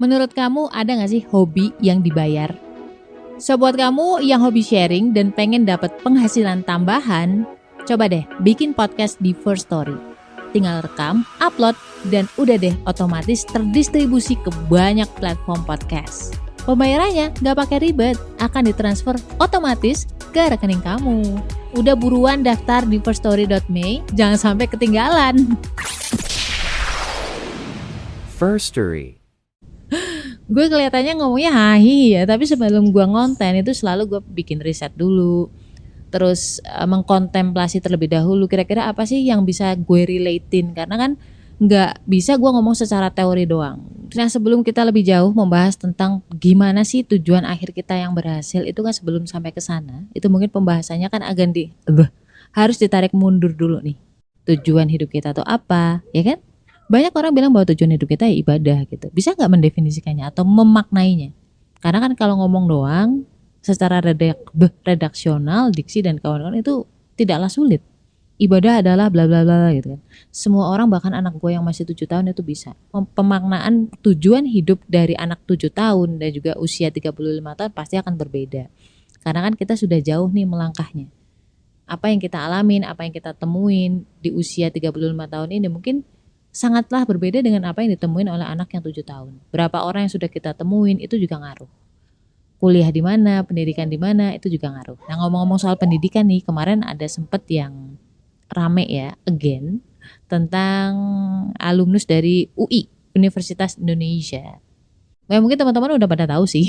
Menurut kamu ada gak sih hobi yang dibayar? So buat kamu yang hobi sharing dan pengen dapat penghasilan tambahan, coba deh bikin podcast di First Story. Tinggal rekam, upload, dan udah deh otomatis terdistribusi ke banyak platform podcast. Pembayarannya gak pakai ribet, akan ditransfer otomatis ke rekening kamu. Udah buruan daftar di firststory.me, jangan sampai ketinggalan. First Story. Gue kelihatannya ngomongnya hahi ya, tapi sebelum gue ngonten itu selalu gue bikin riset dulu. Terus mengkontemplasi terlebih dahulu kira-kira apa sih yang bisa gue relatein, karena kan nggak bisa gue ngomong secara teori doang. Nah sebelum kita lebih jauh membahas tentang gimana sih tujuan akhir kita yang berhasil, itu kan sebelum sampai ke sana itu mungkin pembahasannya kan harus ditarik mundur dulu nih. Tujuan hidup kita tuh apa, ya kan? Banyak orang bilang bahwa tujuan hidup kita ya ibadah gitu. Bisa nggak mendefinisikannya atau memaknainya? Karena kan kalau ngomong doang secara redaksional, diksi dan kawan-kawan itu tidaklah sulit. Ibadah adalah bla bla bla gitu kan. Semua orang, bahkan anak gue yang masih 7 tahun itu bisa. Pemaknaan tujuan hidup dari anak 7 tahun dan juga usia 35 tahun pasti akan berbeda. Karena kan kita sudah jauh nih melangkahnya. Apa yang kita alamin, apa yang kita temuin di usia 35 tahun ini mungkin sangatlah berbeda dengan apa yang ditemuin oleh anak yang 7 tahun. Berapa orang yang sudah kita temuin itu juga ngaruh. Kuliah di mana, pendidikan di mana itu juga ngaruh. Nah ngomong-ngomong soal pendidikan nih, kemarin ada sempet yang rame ya, again, tentang alumnus dari UI, Universitas Indonesia. Nah, mungkin teman-teman udah pada tahu sih.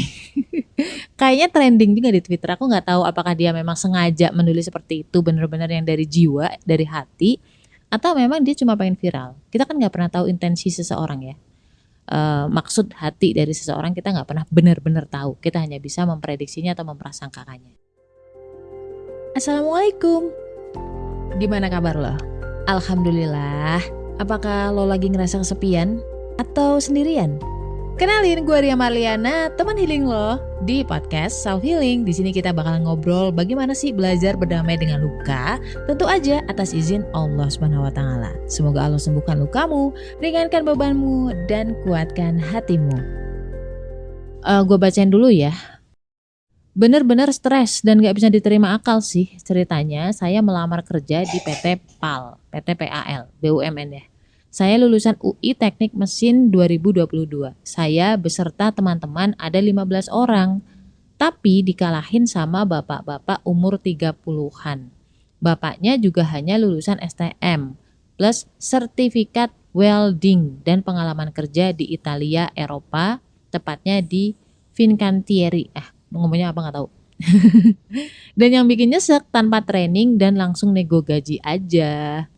Kayaknya trending juga di Twitter. Aku nggak tahu apakah dia memang sengaja menulis seperti itu, benar-benar yang dari jiwa, dari hati, atau memang dia cuma pengen viral. Kita kan nggak pernah tahu intensi seseorang ya. Maksud hati dari seseorang kita nggak pernah benar-benar tahu. Kita hanya bisa memprediksinya atau memprasangkakannya. Assalamualaikum. Gimana kabar lo? Alhamdulillah. Apakah lo lagi ngerasa kesepian atau sendirian? Kenalin, gue Ria Marliana, teman healing lo di podcast Self Healing. Di sini kita bakal ngobrol bagaimana sih belajar berdamai dengan luka, tentu aja atas izin Allah Subhanahu wa taala. Semoga Allah sembuhkan lukamu, ringankan bebanmu dan kuatkan hatimu. Gue bacain dulu ya. Bener-bener stres dan gak bisa diterima akal sih ceritanya. Saya melamar kerja di PT PAL, BUMN ya. Saya lulusan UI Teknik Mesin 2022. Saya beserta teman-teman ada 15 orang. Tapi dikalahin sama bapak-bapak umur 30-an. Bapaknya juga hanya lulusan STM plus sertifikat welding dan pengalaman kerja di Italia, Eropa, tepatnya di Fincantieri. Ngomongnya apa nggak tahu. Dan yang bikin nyesek, tanpa training dan langsung nego gaji aja.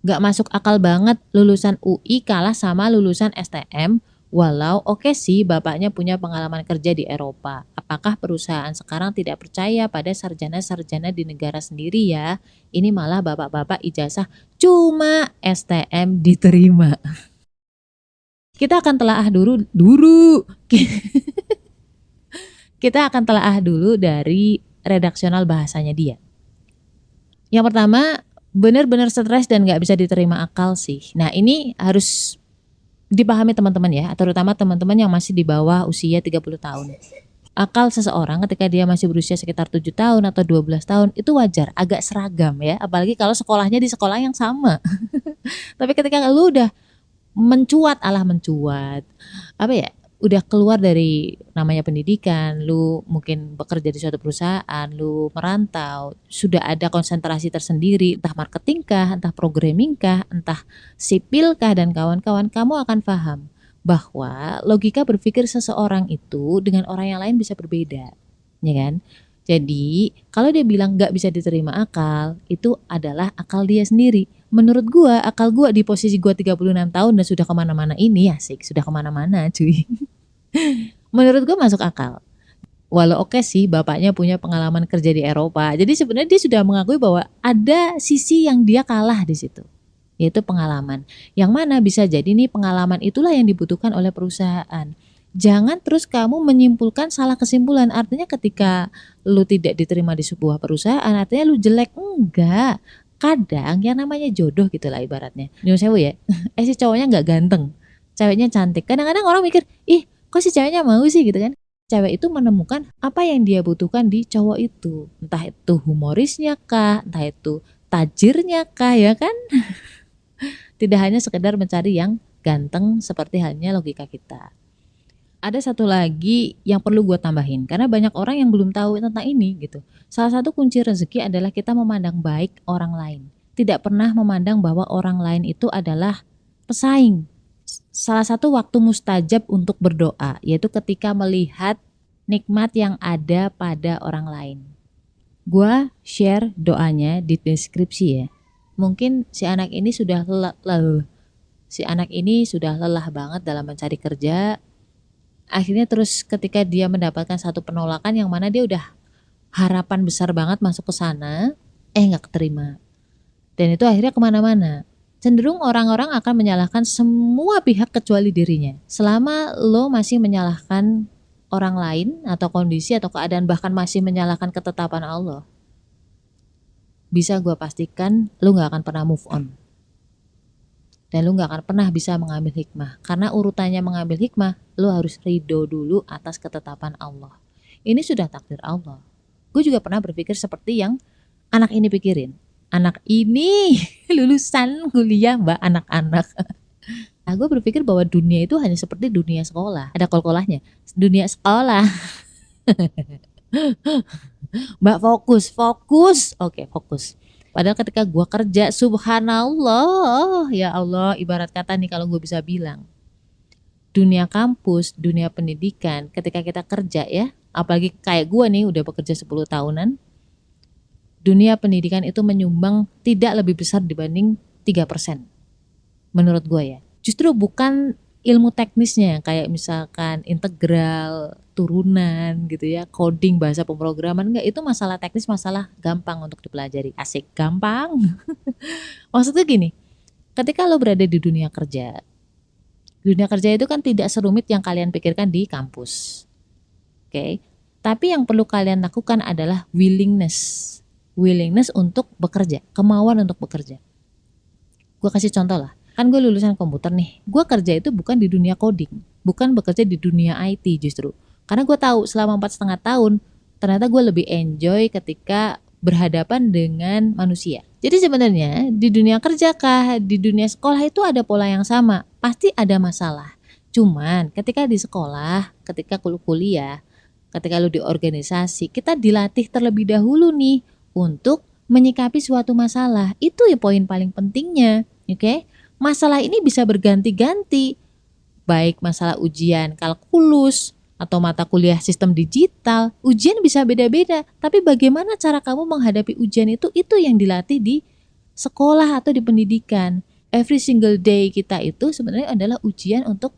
Gak masuk akal banget lulusan UI kalah sama lulusan STM, walau oke sih bapaknya punya pengalaman kerja di Eropa. Apakah perusahaan sekarang tidak percaya pada sarjana-sarjana di negara sendiri ya? Ini malah bapak-bapak ijazah cuma STM diterima. Kita akan telaah dulu. Kita akan telaah dulu dari redaksional bahasanya dia. Yang pertama, benar-benar stres dan gak bisa diterima akal sih. Nah ini harus dipahami teman-teman ya, terutama teman-teman yang masih di bawah usia 30 tahun. Akal seseorang ketika dia masih berusia sekitar 7 tahun atau 12 tahun itu wajar, agak seragam ya. Apalagi kalau sekolahnya di sekolah yang sama. Tapi ketika lu udah mencuat, udah keluar dari namanya pendidikan, lu mungkin bekerja di suatu perusahaan, lu merantau, sudah ada konsentrasi tersendiri, entah marketing kah, entah programming kah, entah sipil kah dan kawan-kawan, kamu akan paham bahwa logika berpikir seseorang itu dengan orang yang lain bisa berbeda, ya kan? Jadi kalau dia bilang gak bisa diterima akal, itu adalah akal dia sendiri. Menurut gua, akal gua di posisi gua 36 tahun dan sudah kemana-mana ini, asik, sudah kemana-mana cuy. Menurut gua masuk akal. Walau oke sih bapaknya punya pengalaman kerja di Eropa. Jadi sebenarnya dia sudah mengakui bahwa ada sisi yang dia kalah di situ, yaitu pengalaman. Yang mana bisa jadi nih pengalaman itulah yang dibutuhkan oleh perusahaan. Jangan terus kamu menyimpulkan salah kesimpulan. Artinya ketika lu tidak diterima di sebuah perusahaan, artinya lu jelek. Enggak. Kadang yang namanya jodoh gitulah ibaratnya. Nyuruh sewu ya. Si cowoknya nggak ganteng, ceweknya cantik. Kadang-kadang orang mikir, ih kok si ceweknya mau sih gitu kan. Cewek itu menemukan apa yang dia butuhkan di cowok itu. Entah itu humorisnya kah, entah itu tajirnya kah, ya kan. Tidak hanya sekedar mencari yang ganteng seperti halnya logika kita. Ada satu lagi yang perlu gue tambahin, karena banyak orang yang belum tahu tentang ini gitu. Salah satu kunci rezeki adalah kita memandang baik orang lain. Tidak pernah memandang bahwa orang lain itu adalah pesaing. Salah satu waktu mustajab untuk berdoa, yaitu ketika melihat nikmat yang ada pada orang lain. Gua share doanya di deskripsi ya. Mungkin si anak ini sudah lelah banget dalam mencari kerja. Akhirnya terus ketika dia mendapatkan satu penolakan yang mana dia udah harapan besar banget masuk ke sana, nggak keterima. Dan itu akhirnya kemana-mana. Cenderung orang-orang akan menyalahkan semua pihak kecuali dirinya. Selama lo masih menyalahkan orang lain atau kondisi atau keadaan, bahkan masih menyalahkan ketetapan Allah, bisa gue pastikan lo gak akan pernah move on. Dan lo gak akan pernah bisa mengambil hikmah. Karena urutannya mengambil hikmah, lo harus ridho dulu atas ketetapan Allah. Ini sudah takdir Allah. Gue juga pernah berpikir seperti yang anak ini pikirin. Anak ini lulusan kuliah mbak, anak-anak. Nah, gue berpikir bahwa dunia itu hanya seperti dunia sekolah. Ada kol-kolahnya. Dunia sekolah. Mbak fokus. Oke, fokus. Padahal ketika gue kerja, subhanallah, ya Allah, ibarat kata nih kalau gue bisa bilang. Dunia kampus, dunia pendidikan, ketika kita kerja ya, apalagi kayak gue nih udah bekerja 10 tahunan, dunia pendidikan itu menyumbang tidak lebih besar dibanding 3%. Menurut gue ya. Justru bukan ilmu teknisnya kayak misalkan integral, turunan gitu ya, coding, bahasa pemrograman, enggak, itu masalah teknis, masalah gampang untuk dipelajari. Asik, gampang. Maksudnya gini, ketika lo berada di dunia kerja itu kan tidak serumit yang kalian pikirkan di kampus. Oke. Tapi yang perlu kalian lakukan adalah willingness untuk bekerja, kemauan untuk bekerja. Gue kasih contoh lah, kan gue lulusan komputer nih, gue kerja itu bukan di dunia coding, bukan bekerja di dunia IT justru, karena gue tahu selama 4,5 tahun, ternyata gue lebih enjoy ketika berhadapan dengan manusia. Jadi sebenarnya di dunia kerja kah, di dunia sekolah itu ada pola yang sama, pasti ada masalah. Cuman ketika di sekolah, ketika kuliah, ketika lu di organisasi, kita dilatih terlebih dahulu nih untuk menyikapi suatu masalah. Itu ya poin paling pentingnya, oke? Masalah ini bisa berganti-ganti, baik masalah ujian kalkulus atau mata kuliah sistem digital, ujian bisa beda-beda. Tapi bagaimana cara kamu menghadapi ujian itu yang dilatih di sekolah atau di pendidikan. Every single day kita itu sebenarnya adalah ujian untuk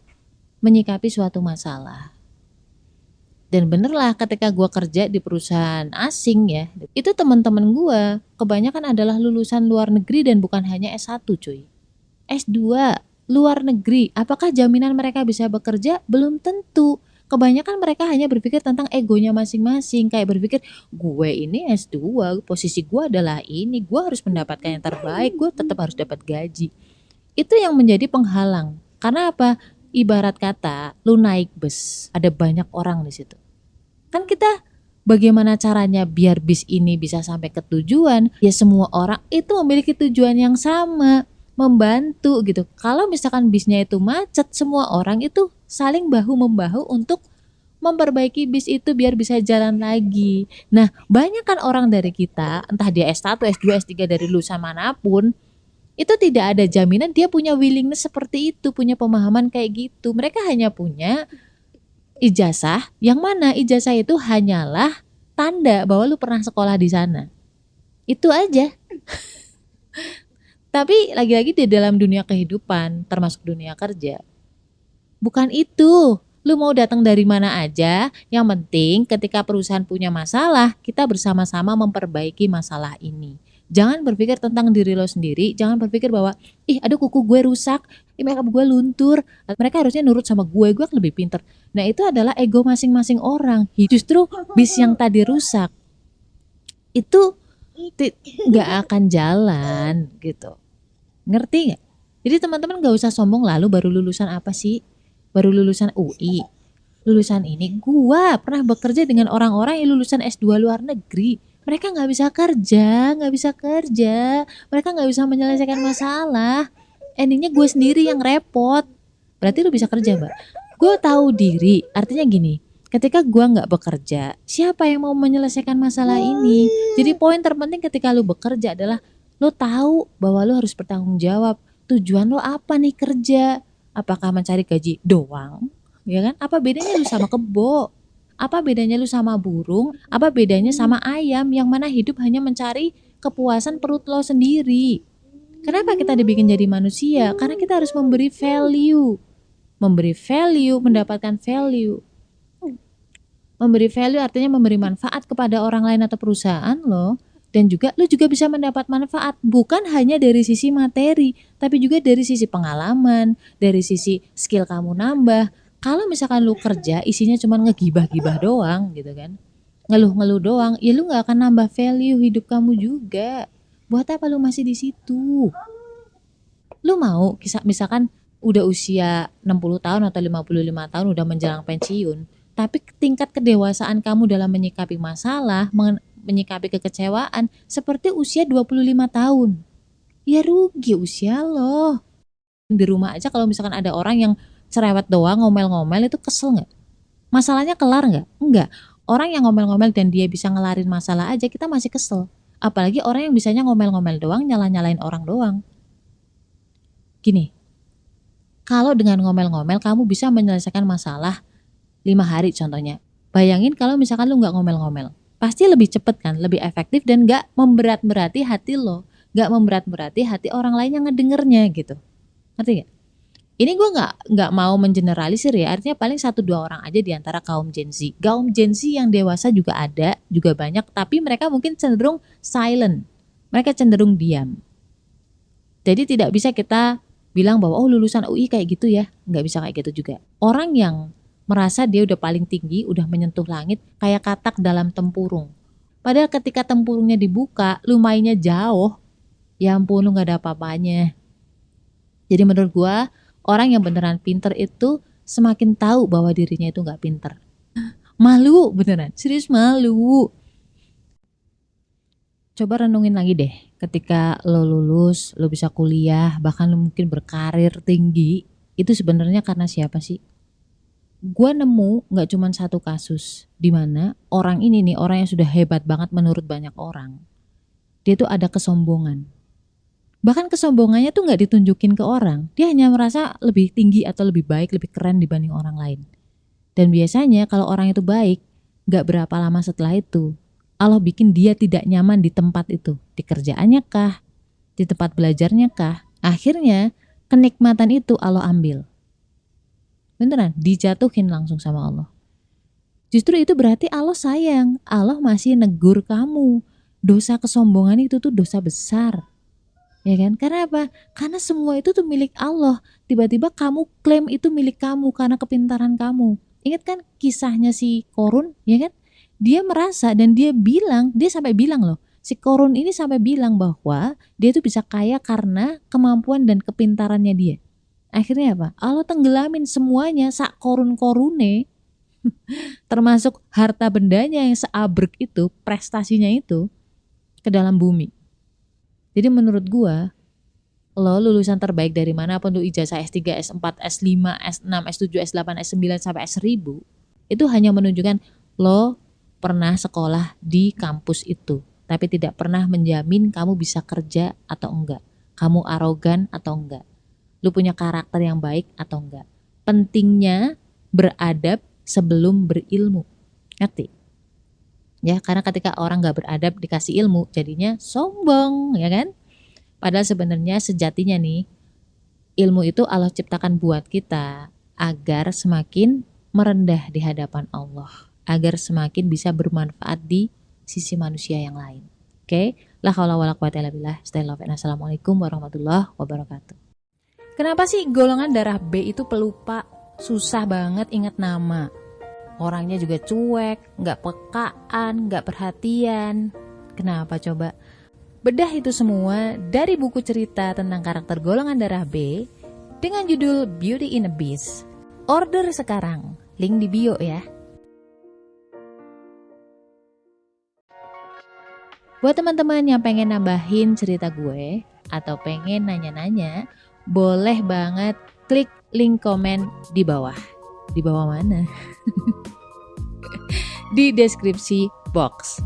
menyikapi suatu masalah. Dan bener lah ketika gue kerja di perusahaan asing ya, itu teman-teman gue kebanyakan adalah lulusan luar negeri dan bukan hanya S1 cuy. S2 luar negeri, apakah jaminan mereka bisa bekerja? Belum tentu. Kebanyakan mereka hanya berpikir tentang egonya masing-masing, kayak berpikir gue ini S2, posisi gue adalah ini, gue harus mendapatkan yang terbaik, gue tetap harus dapat gaji. Itu yang menjadi penghalang. Karena apa? Ibarat kata, lu naik bus, ada banyak orang di situ. Kan kita bagaimana caranya biar bis ini bisa sampai ke tujuan? Ya semua orang itu memiliki tujuan yang sama, membantu gitu. Kalau misalkan bisnya itu macet, semua orang itu saling bahu-membahu untuk memperbaiki bis itu biar bisa jalan lagi. Nah, banyak kan orang dari kita, entah dia S1, S2, S3 dari lulusan manapun, itu tidak ada jaminan dia punya willingness seperti itu, punya pemahaman kayak gitu. Mereka hanya punya ijazah, yang mana ijazah itu hanyalah tanda bahwa lu pernah sekolah di sana. Itu aja. Tapi lagi-lagi di dalam dunia kehidupan, termasuk dunia kerja, bukan itu. Lu mau datang dari mana aja, yang penting ketika perusahaan punya masalah, kita bersama-sama memperbaiki masalah ini. Jangan berpikir tentang diri lo sendiri, jangan berpikir bahwa aduh kuku gue rusak, makeup gue luntur, mereka harusnya nurut sama gue lebih pinter. Nah itu adalah ego masing-masing orang. Justru bis yang tadi rusak itu gak akan jalan gitu. Ngerti gak? Jadi teman-teman gak usah sombong lalu baru lulusan apa sih? Baru lulusan UI. Lulusan ini gua pernah bekerja dengan orang-orang yang lulusan S2 luar negeri. Mereka nggak bisa kerja, nggak bisa kerja. Mereka nggak bisa menyelesaikan masalah. Endingnya gue sendiri yang repot. Berarti lu bisa kerja, Mbak. Gue tahu diri. Artinya gini, ketika gua nggak bekerja, siapa yang mau menyelesaikan masalah ini? Jadi poin terpenting ketika lu bekerja adalah lu tahu bahwa lu harus bertanggung jawab. Tujuan lu apa nih kerja? Apakah mencari gaji doang? Ya kan? Apa bedanya lu sama kebo? Apa bedanya lu sama burung? Apa bedanya sama ayam yang mana hidup hanya mencari kepuasan perut lo sendiri? Kenapa kita dibikin jadi manusia? Karena kita harus memberi value. Memberi value, mendapatkan value. Memberi value artinya memberi manfaat kepada orang lain atau perusahaan lo. Dan juga lu juga bisa mendapat manfaat bukan hanya dari sisi materi, tapi juga dari sisi pengalaman, dari sisi skill kamu nambah. Kalau misalkan lu kerja isinya cuma ngegibah-gibah doang gitu kan, ngeluh-ngeluh doang, ya lu nggak akan nambah value hidup kamu juga. Buat apa lu masih di situ? Lu mau kisah misalkan udah usia 60 tahun atau 55 tahun udah menjelang pensiun, tapi tingkat kedewasaan kamu dalam menyikapi masalah, menyikapi kekecewaan seperti usia 25 tahun. Ya rugi usia lo. Di rumah aja kalau misalkan ada orang yang cerewet doang, ngomel-ngomel itu kesel nggak? Masalahnya kelar nggak? Enggak. Orang yang ngomel-ngomel dan dia bisa ngelarin masalah aja kita masih kesel. Apalagi orang yang bisanya ngomel-ngomel doang, nyala-nyalain orang doang. Gini, kalau dengan ngomel-ngomel kamu bisa menyelesaikan masalah 5 hari contohnya. Bayangin kalau misalkan lu nggak ngomel-ngomel. Pasti lebih cepet kan, lebih efektif dan nggak memberat-berati hati lo. Nggak memberat-berati hati orang lain yang ngedengernya gitu. Ngerti gak? Ini gue nggak mau mengeneralisir ya, artinya paling 1-2 orang aja di antara kaum Gen Z. Kaum Gen Z yang dewasa juga ada, juga banyak, tapi mereka mungkin cenderung silent. Mereka cenderung diam. Jadi tidak bisa kita bilang bahwa oh lulusan UI kayak gitu ya, nggak bisa kayak gitu juga. Orang yang merasa dia udah paling tinggi, udah menyentuh langit, kayak katak dalam tempurung. Padahal ketika tempurungnya dibuka, lumayannya jauh, ya ampun lu nggak ada apa-apanya. Jadi menurut gue, orang yang beneran pinter itu semakin tahu bahwa dirinya itu nggak pinter. Malu beneran, serius malu. Coba renungin lagi deh, ketika lo lulus, lo bisa kuliah, bahkan lo mungkin berkarir tinggi, itu sebenarnya karena siapa sih? Gua nemu nggak cuma satu kasus di mana orang ini nih, orang yang sudah hebat banget menurut banyak orang, dia tuh ada kesombongan. Bahkan kesombongannya tuh nggak ditunjukin ke orang, dia hanya merasa lebih tinggi atau lebih baik, lebih keren dibanding orang lain. Dan biasanya kalau orang itu baik, nggak berapa lama setelah itu Allah bikin dia tidak nyaman di tempat itu, di kerjaannya kah, di tempat belajarnya kah. Akhirnya kenikmatan itu Allah ambil. Beneran, dijatuhin langsung sama Allah. Justru itu berarti Allah sayang, Allah masih negur kamu. Dosa kesombongan itu tuh dosa besar. Ya kan? Karena apa? Karena semua itu tuh milik Allah. Tiba-tiba kamu klaim itu milik kamu karena kepintaran kamu. Ingat kan kisahnya si Korun, ya kan? Dia merasa dan dia bilang, dia sampai bilang loh, si Korun ini sampai bilang bahwa dia tuh bisa kaya karena kemampuan dan kepintarannya dia. Akhirnya apa? Allah tenggelamin semuanya sak korun-korune, termasuk harta bendanya yang seabrek itu, prestasinya itu, ke dalam bumi. Jadi menurut gua, lo lulusan terbaik dari mana pun, lo ijazah S3, S4, S5, S6, S7, S8, S9 sampai S1000, itu hanya menunjukkan lo pernah sekolah di kampus itu, tapi tidak pernah menjamin kamu bisa kerja atau enggak, kamu arogan atau enggak, lu punya karakter yang baik atau enggak. Pentingnya beradab sebelum berilmu, ngerti? Ya, karena ketika orang gak beradab dikasih ilmu, jadinya sombong, ya kan? Padahal sebenarnya sejatinya nih, ilmu itu Allah ciptakan buat kita agar semakin merendah di hadapan Allah, agar semakin bisa bermanfaat di sisi manusia yang lain. Oke? La haula wala quwata illa billah. Stay love and assalamualaikum warahmatullahi wabarakatuh. Kenapa sih golongan darah B itu pelupa? Susah banget ingat nama. Orangnya juga cuek, gak pekaan, gak perhatian. Kenapa coba? Bedah itu semua dari buku cerita tentang karakter golongan darah B dengan judul Beauty in a Beast. Order sekarang, link di bio ya. Buat teman-teman yang pengen nambahin cerita gue atau pengen nanya-nanya, boleh banget klik link komen di bawah. Di bawah mana? Di deskripsi box.